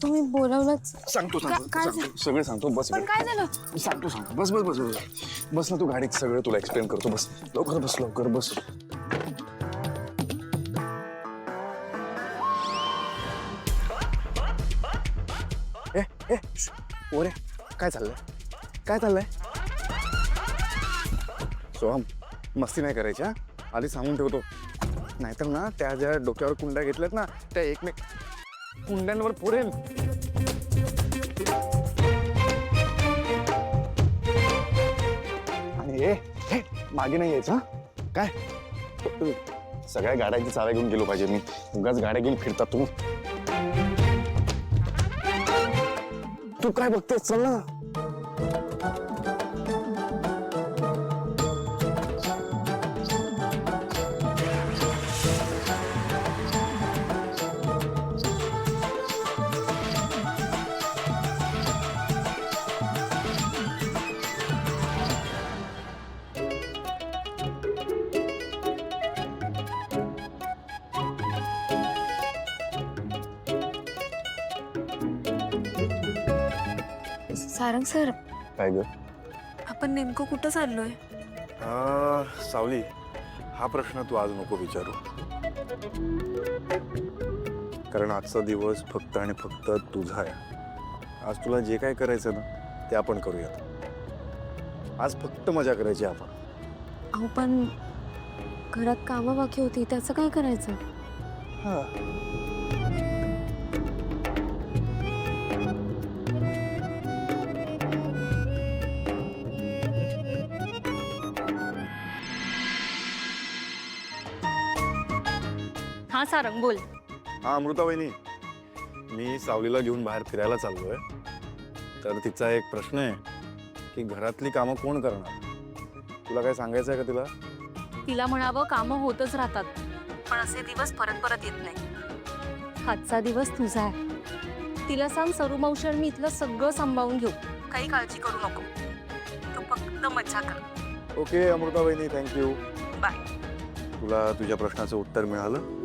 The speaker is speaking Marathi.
तुम्ही बोलावलंच. सांगतो सगळं सांगतो. बस पण काय झालं? सांगतो बस बस बस बस ना तू गाडीत सगळं तुला एक्सप्लेन करतो. बस लवकर बस. ए ओरे काय चाललंय? सोहम मस्ती नाही करायची हा. आधी सांगून ठेवतो, नाहीतर ना त्या ज्या डोक्यावर कुंड्या घेतल्यात ना त्या एकमेक कुंड्यांवर पुरेल. आणि हे मागे नाही यायचं काय. सगळ्या गाड्यांची चाव्या घेऊन गेलो पाहिजे मी. उगाच गाड्या घेऊन फिरतात तू काय बघतेस? चल ना. सारंग सर, काय ग? आपण नेमकं कुठं चाललोय? सावली, हा प्रश्न तू आज नको विचारू. कारण आजचा दिवस फक्त आणि फक्त तुझा आहे. आज तुला जे काय करायचं ना ते आपण करूयात. आज फक्त मजा करायची आपण. अहो पण घरात कामं बाकी होती, त्याचं काय करायचं? हाँ सारंग बोल. हा अमृता वहिनी, मी सावलीला घेऊन बाहेर फिरायला चाललोय. तर तिचा एक प्रश्न आहे की घरातली कामं कोण करणार. तुला काय सांगायचं आहे का तिला? तिला म्हणावं कामं होतच राहतात, पण असे दिवस परत परत येत नाही. आजचा दिवस तुझा आहे. तिला सांग सरू मावशी मी इथलं सगळं सांभाळून घेऊ, काही काळजी करू नको. तू फक्त मजा कर. ओके अमृता वहिनी, थँक्यू. बाय. तुला तुझ्या प्रश्नाचं उत्तर मिळालं.